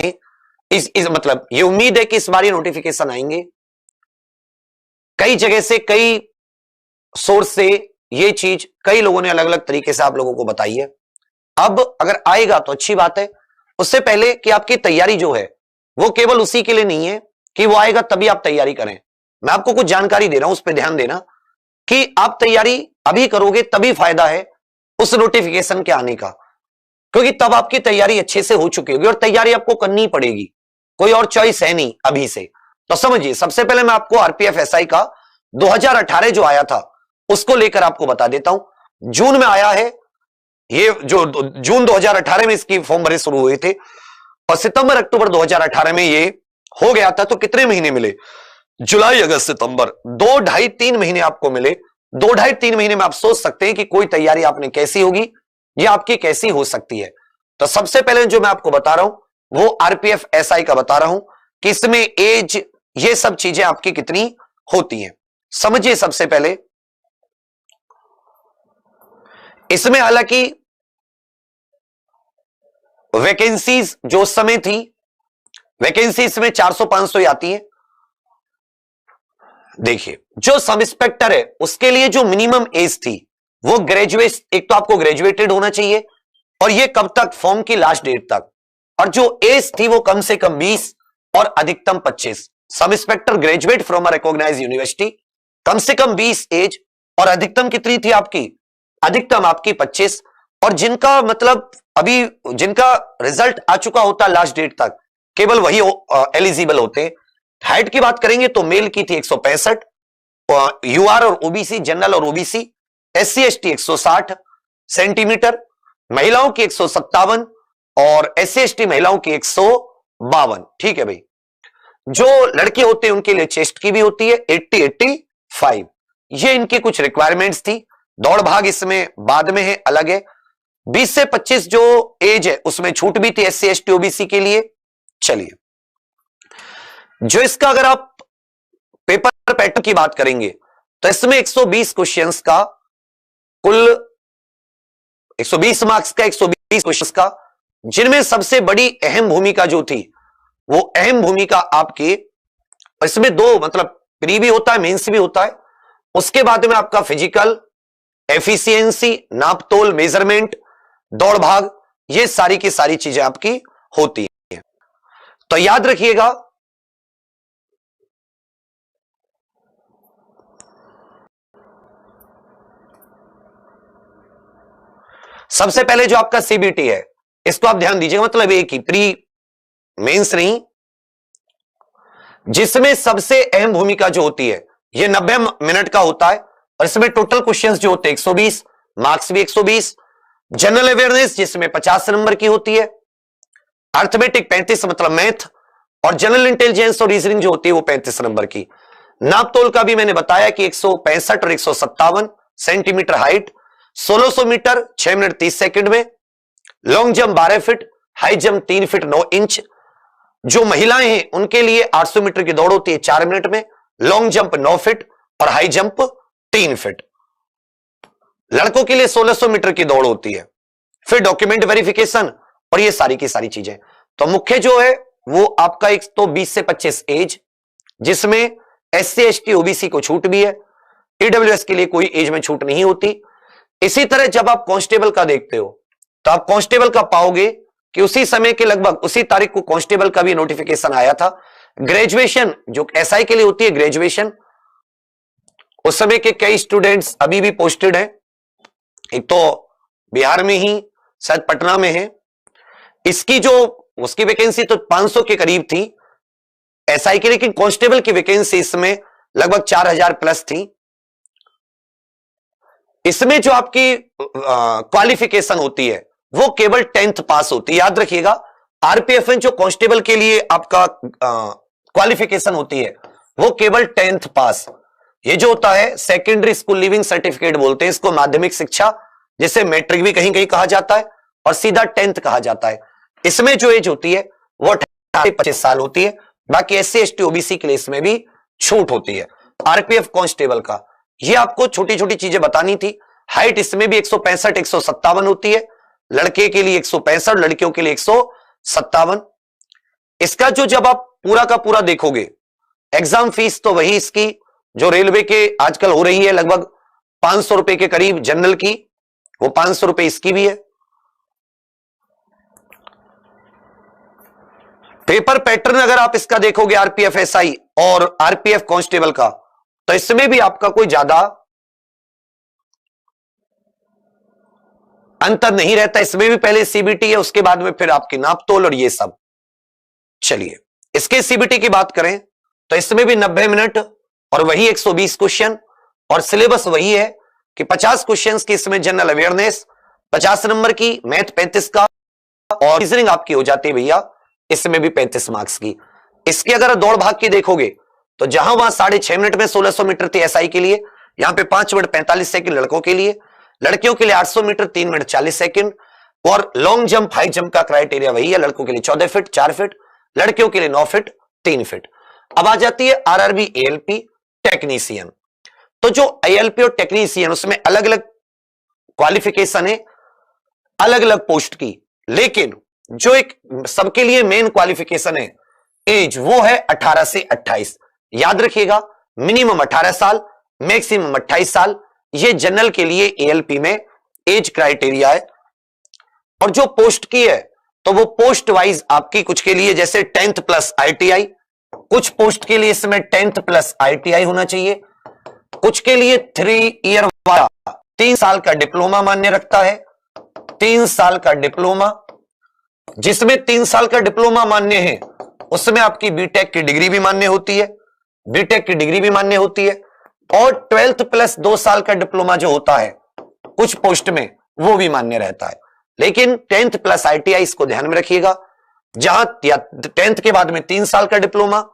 हैं। इस मतलब ये उम्मीद है कि इस बार ये नोटिफिकेशन आएंगे। कई जगह से, कई सोर्स से ये चीज कई लोगों ने अलग अलग तरीके से आप लोगों को बताई है। अब अगर आएगा तो अच्छी बात है। उससे पहले कि आपकी तैयारी जो है वो केवल उसी के लिए नहीं है कि वो आएगा तभी आप तैयारी करें। मैं आपको कुछ जानकारी दे रहा हूं, उस पर ध्यान देना कि आप तैयारी अभी करोगे तभी फायदा है उस नोटिफिकेशन के आने का, क्योंकि तब आपकी तैयारी अच्छे से हो चुकी होगी और तैयारी आपको करनी पड़ेगी, कोई और चॉइस है नहीं अभी से। तो समझिए, सबसे पहले मैं आपको आरपीएफ एसआई का 2018 जो आया था उसको लेकर आपको बता देता हूं। जून में आया है ये, जो जून 2018 में इसकी फॉर्म भरे शुरू हुए थे और सितंबर अक्टूबर 2018 में ये हो गया था। तो कितने महीने मिले? जुलाई अगस्त सितंबर, 2 ढाई 3 महीने आपको मिले। 2 ढाई 3 महीने में आप सोच सकते हैं कि कोई तैयारी आपने कैसी होगी या आपकी कैसी हो सकती है। तो सबसे पहले जो मैं आपको बता रहा हूं वो आरपीएफ एसआई का बता रहा हूं कि इसमें एज, ये सब चीजें आपकी कितनी होती हैं। समझिए, सबसे पहले इसमें हालांकि वैकेंसीज जो उस समय थी, वैकेंसी इसमें 400-500 ही आती है। देखिए, जो सब इंस्पेक्टर है उसके लिए जो मिनिमम एज थी वो ग्रेजुएट, एक तो आपको ग्रेजुएटेड होना चाहिए, और ये कब तक? फॉर्म की लास्ट डेट तक। और जो एज थी वो कम से कम 20 और अधिकतम 25। Sub inspector graduate from a recognised university, कम से कम 20 एज, और अधिकतम कितनी थी आपकी? अधिकतम आपकी 25। और जिनका मतलब अभी जिनका रिजल्ट आ चुका होता लास्ट डेट तक, केवल वही एलिजिबल होते हैं। हाइट की बात करेंगे तो मेल की थी 165, यूआर और ओबीसी, जनरल और ओबीसी, एससी एसटी 160 सेंटीमीटर, महिलाओं की 157 और एससी एसटी महिलाओं की 152। ठीक है भाई। जो लड़के होते हैं उनके लिए चेस्ट की भी होती है 80-85। ये इनकी कुछ रिक्वायरमेंट्स थी। दौड़ भाग इसमें बाद में है, अलग है। 20 से 25 जो एज है उसमें छूट भी थी एससी एसटी ओबीसी के लिए। चलिए, जो इसका अगर आप पेपर पैटर्न की बात करेंगे तो इसमें 120 क्वेश्चंस का, कुल 120 मार्क्स का 120 क्वेश्चंस का, जिनमें सबसे बड़ी अहम भूमिका जो थी वो अहम भूमिका आपके, इसमें 2 मतलब प्री भी होता है, मेंस भी होता है। उसके बाद में आपका फिजिकल, एफिशिएंसी, नापतोल, मेजरमेंट, दौड़ भाग, ये सारी की सारी चीजें आपकी होती है। तो याद रखिएगा, सबसे पहले जो आपका सीबीटी है इसको आप ध्यान दीजिएगा, मतलब एक ही, प्री मेंस नहीं, जिसमें सबसे अहम भूमिका जो होती है ये 90 मिनट का होता है और इसमें टोटल क्वेश्चंस जो होते हैं 120, मार्क्स भी 120। जनरल अवेयरनेस जिसमें 50 नंबर की होती है, अर्थमेटिक 35 मतलब मैथ, और जनरल इंटेलिजेंस और रीजनिंग जो होती है वो 35 नंबर की। नापतोल का भी मैंने बताया कि 165 और 157 centimetre height, 1600 metre 6 minute 30 second में, long jump 12 feet, high jump 3 feet 9 inch. जो महिलाएं हैं उनके लिए 800 मीटर की दौड़ होती है 4 मिनट में, लॉन्ग जंप 9 फीट और हाई जंप 3 फीट। लड़कों के लिए 1600 मीटर की दौड़ होती है, फिर डॉक्यूमेंट वेरिफिकेशन और ये सारी की सारी चीजें। तो मुख्य जो है वो आपका एक तो 20 से 25 एज, जिसमें एससी एसटी ओबीसी को छूट भी है, ईडब्ल्यूएस के लिए कोई एज में छूट नहीं होती। इसी तरह जब आप कांस्टेबल का देखते हो तो आप कांस्टेबल का पाओगे कि उसी समय के लगभग उसी तारीख को कांस्टेबल का भी नोटिफिकेशन आया था। ग्रेजुएशन जो एसआई के लिए होती है, ग्रेजुएशन, उस समय के कई स्टूडेंट्स अभी भी पोस्टेड हैं। एक तो बिहार में ही, शायद पटना में है। इसकी जो उसकी वैकेंसी तो 500 के करीब थी एसआई की, लेकिन कांस्टेबल की वैकेंसी इसमें लगभग 4000 प्लस थी। इसमें जो आपकी क्वालिफिकेशन होती है वो केवल 10th पास होती है। याद रखिएगा, आरपीएफ में जो कांस्टेबल के लिए आपका क्वालिफिकेशन होती है वो केवल 10th पास। ये जो होता है सेकेंडरी स्कूल लिविंग सर्टिफिकेट बोलते हैं इसको, माध्यमिक शिक्षा, जिसे मैट्रिक भी कहीं कहीं कहा जाता है और सीधा 10th कहा जाता है। इसमें जो एज होती है वो 18-25 साल होती है। बाकी एससी एसटी ओबीसी के लिए इसमें भी छूट होती है। आरपीएफ कांस्टेबल का ये आपको छोटी छोटी चीजें बतानी थी। हाइट इसमें भी 165-157 होती है, लड़के के लिए 165, लड़कियों के लिए 157। इसका जो जब आप पूरा का पूरा देखोगे, एग्जाम फीस तो वही इसकी जो रेलवे के आजकल हो रही है लगभग 500 रुपए के करीब जनरल की, वो 500 रुपए इसकी भी है। पेपर पैटर्न अगर आप इसका देखोगे आरपीएफ एसआई और आरपीएफ कांस्टेबल का, तो इसमें भी आपका कोई ज्यादा अंतर नहीं रहता। इसमें भी पहले सीबीटी है, उसके बाद में फिर आपकी नापतोल और ये सब। चलिए इसके सीबीटी की बात करें तो इसमें भी 90 मिनट और वही 120 क्वेश्चन, और सिलेबस वही है कि 50 क्वेश्चंस की इसमें जनरल अवेयरनेस, 50 नंबर की मैथ 35 का, और रीजनिंग आपकी हो जाती है भैया इसमें भी 35 मार्क्स की। इसके अगर दौड़ भाग की देखोगे तो जहां वहां 6.5 मिनट में 1600 मीटर थी एसआई के लिए, यहां पे 5 मिनट 45 सेकंड लड़कों के लिए, लड़कियों के लिए 800 मीटर 3 मिनट 40 सेकंड, और लॉन्ग जंप हाई जंप का क्राइटेरिया वही है, लड़कों के लिए 14 फीट 4 फीट, लड़कियों के लिए 9 फीट 3 फीट। अब आ जाती है आरआरबी एएलपी टेक्नीशियन। तो जो एएलपी और टेक्नीशियन उसमें अलग अलग क्वालिफिकेशन है, अलग अलग पोस्ट की, लेकिन जो एक सबके लिए मेन क्वालिफिकेशन है एज, वो है 18 से 28। याद रखिएगा, मिनिमम 18 साल, मैक्सिमम 28 साल, ये जनरल के लिए एएलपी में एज क्राइटेरिया है। और जो पोस्ट की है तो वो पोस्ट वाइज आपकी, कुछ के लिए जैसे 10th प्लस आईटीआई, कुछ पोस्ट के लिए इसमें 10th प्लस आईटीआई होना चाहिए, कुछ के लिए 3 ईयर वाला 3 साल का डिप्लोमा मान्य रखता है, 3 साल का डिप्लोमा। जिसमें 3 साल का डिप्लोमा मान्य है उसमें आपकी बीटेक की डिग्री भी मान्य होती है, बीटेक की डिग्री भी मान्य होती है, और 12th प्लस 2 साल का डिप्लोमा जो होता है कुछ पोस्ट में वो भी मान्य रहता है। लेकिन 10th प्लस आईटीआई इसको ध्यान में रखिएगा, जहां या 10th के बाद में 3 साल का डिप्लोमा,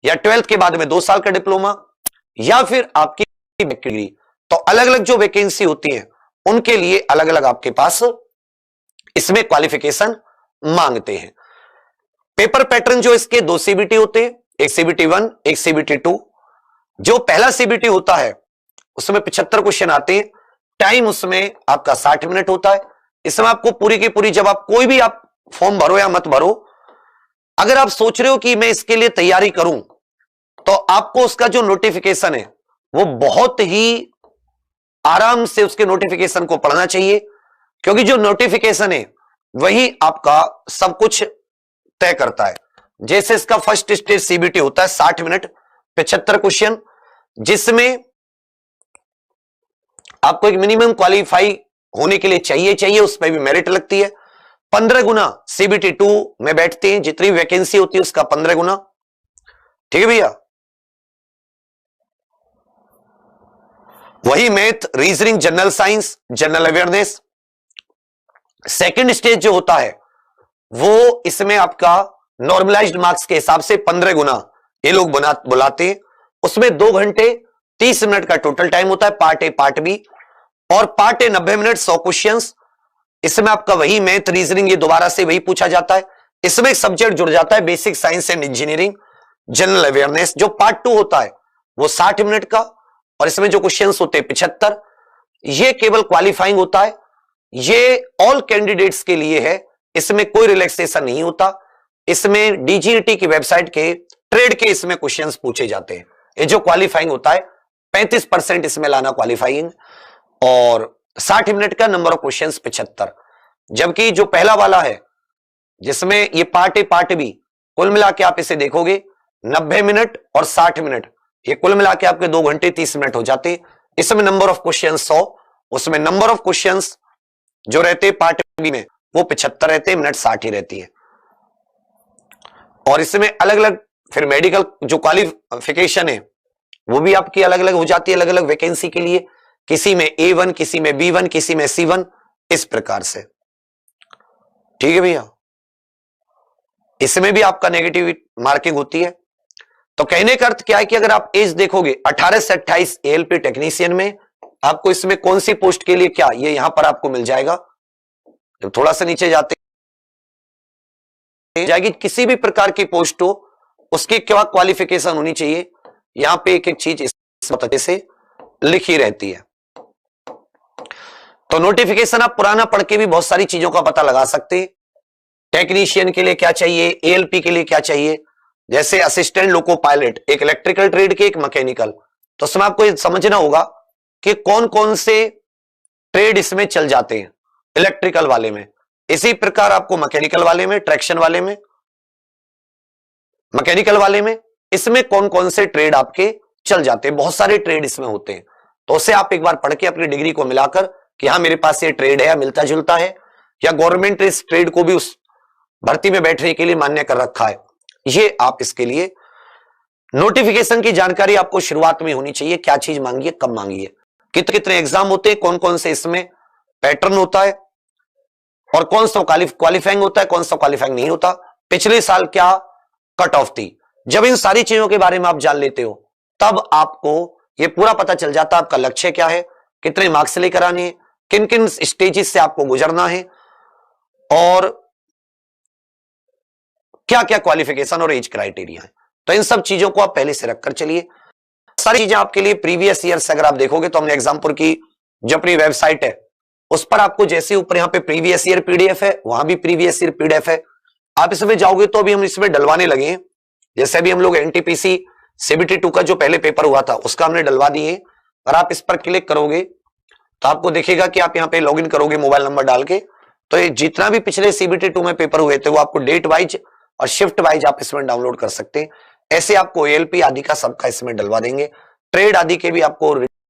या 12th के बाद में 2 साल का डिप्लोमा, या फिर आपकी डिग्री, तो अलग अलग जो वैकेंसी होती है उनके लिए अलग अलग आपके पास इसमें क्वालिफिकेशन मांगते हैं। पेपर पैटर्न जो इसके 2 सीबीटी होते हैं, एक सीबीटी 1 एक सीबीटी 2। जो पहला सीबीटी होता है उसमें 75 क्वेश्चन आते हैं, टाइम उसमें आपका 60 मिनट होता है। इसमें आपको पूरी की पूरी, जब आप कोई भी आप फॉर्म भरो या मत भरो, अगर आप सोच रहे हो कि मैं इसके लिए तैयारी करूं, तो आपको उसका जो नोटिफिकेशन है वो बहुत ही आराम से उसके नोटिफिकेशन को पढ़ना चाहिए, क्योंकि जो नोटिफिकेशन है वही आपका सब कुछ तय करता है। जैसे इसका फर्स्ट स्टेज सीबीटी होता है 60 मिनट 75 क्वेश्चन, जिसमें आपको एक मिनिमम क्वालिफाई होने के लिए चाहिए, उस पर भी मेरिट लगती है। 15 गुना सीबीटी 2 में बैठते हैं, जितनी वैकेंसी होती है उसका 15 गुना। ठीक है भैया। वही math, reasoning, general science, general awareness. Second stage जो होता है वो इसमें आपका नॉर्मलाइज्ड मार्क्स के हिसाब से 15 गुना ये लोग बुलाते हैं। उसमें 2 घंटे 30 मिनट का टोटल टाइम होता है, पार्ट ए पार्ट बी। और पार्ट ए 90 मिनट 100 क्वेश्चंस। इसमें आपका वही मैथ, रीजनिंग, ये दोबारा से वही पूछा जाता है। इसमें एक सब्जेक्ट जुड़ जाता है basic science and engineering, general awareness. जो पार्ट 2 होता है वो 60 मिनट का, और इसमें जो क्वेश्चंस होते हैं 75। ये केवल क्वालिफाइंग होता है, ये ऑल कैंडिडेट्स के लिए है, इसमें कोई रिलैक्सेशन नहीं होता। इसमें डीजीईटी की वेबसाइट के ट्रेड के इसमें क्वेश्चंस पूछे जाते हैं। ये जो क्वालिफाइंग होता है 35% इसमें लाना क्वालिफाइंग, और 60 मिनट का नंबर ऑफ क्वेश्चंस 75। जबकि जो पहला वाला है जिसमें ये पार्ट ए पार्ट बी, कुल मिला के आप इसे देखोगे 90 मिनट और 60 मिनट, ये कुल मिला के आपके 2 घंटे 30 मिनट हो जाते। इसमें नंबर ऑफ क्वेश्चन 100, उसमें नंबर ऑफ क्वेश्चंस जो रहते पार्ट बी में वो 75 रहते, मिनट 60 ही रहती है। और इसमें अलग अलग फिर मेडिकल जो क्वालिफिकेशन है वो भी आपकी अलग अलग हो जाती है, अलग अलग वैकेंसी के लिए। किसी में A1, किसी में B1, किसी में C1, इस प्रकार से। ठीक है भैया। इसमें भी आपका नेगेटिव मार्किंग होती है। तो कहने का अर्थ क्या है कि अगर आप एज देखोगे 18 से 28 एएलपी टेक्नीशियन में, आपको इसमें कौन सी पोस्ट के लिए क्या, ये यहां पर आपको मिल जाएगा। जब थोड़ा सा नीचे जाते जाएगी, किसी भी प्रकार की पोस्ट हो उसकी क्या क्वालिफिकेशन होनी चाहिए, यहां पे एक एक चीज इस अच्छे से लिखी रहती है। तो नोटिफिकेशन आप पुराना पढ़ के भी बहुत सारी चीजों का पता लगा सकते हैं। टेक्नीशियन के लिए क्या चाहिए, एएलपी के लिए क्या चाहिए, जैसे असिस्टेंट लोको पायलट, एक इलेक्ट्रिकल ट्रेड के, एक मैकेनिकल। तो इसमें आपको ये समझना होगा कि कौन कौन से ट्रेड इसमें चल जाते हैं इलेक्ट्रिकल वाले में। इसी प्रकार आपको मैकेनिकल वाले में, ट्रैक्शन वाले में, मैकेनिकल वाले में, इसमें कौन कौन से ट्रेड आपके चल जाते हैं। बहुत सारे ट्रेड इसमें होते हैं, तो उसे आप एक बार पढ़ के अपनी डिग्री को मिलाकर कि हाँ मेरे पास ये ट्रेड है, मिलता जुलता है, या गवर्नमेंट इस ट्रेड को भी उस भर्ती में बैठने के लिए मान्य कर रखा है। ये आप इसके लिए नोटिफिकेशन की जानकारी आपको शुरुआत में होनी चाहिए, क्या चीज मांगी है, कब मांगी है, कितने कितने एग्जाम होते हैं, कौन कौन से इसमें पैटर्न होता है, और कौन सा क्वालिफाइंग होता है, कौन सा क्वालिफाइंग नहीं होता, पिछले साल क्या कट ऑफ थी। जब इन सारी चीजों के बारे में आप जान लेते हो तब आपको यह पूरा पता चल जाता है आपका लक्ष्य क्या है, कितने मार्क्स लेकर आने हैं, किन किन स्टेजेस से आपको गुजरना है, और क्या क्या क्वालिफिकेशन और एज क्राइटेरिया है। तो इन सब चीजों को आप पहले से रखकर चलिए। सारी चीजें आपके लिए प्रीवियस ईयर से अगर आप देखोगे तो हमने एग्जाम्पल की जो अपनी वेबसाइट है उस पर आपको जैसे ऊपर यहाँ पे प्रीवियस ईयर पीडीएफ है, वहां भी प्रीवियस ईयर पीडीएफ है। आप इसमें जाओगे तो अभी हम इसमें डलवाने लगे हैं, जैसे अभी हम लोग एनटीपीसी सीबीटी 2 का जो पहले पेपर हुआ था उसका हमने डलवा दिए। और आप इस पर क्लिक करोगे तो आपको दिखेगा कि आप यहाँ पे लॉगिन करोगे मोबाइल नंबर डाल के, तो ये जितना भी पिछले सीबीटी 2 में पेपर हुए थे वो आपको डेट वाइज और शिफ्ट वाइज आप इसमें डाउनलोड कर सकते हैं। ऐसे आपको एएलपी आदि का सबका इसमें डलवा देंगे, ट्रेड आदि के भी आपको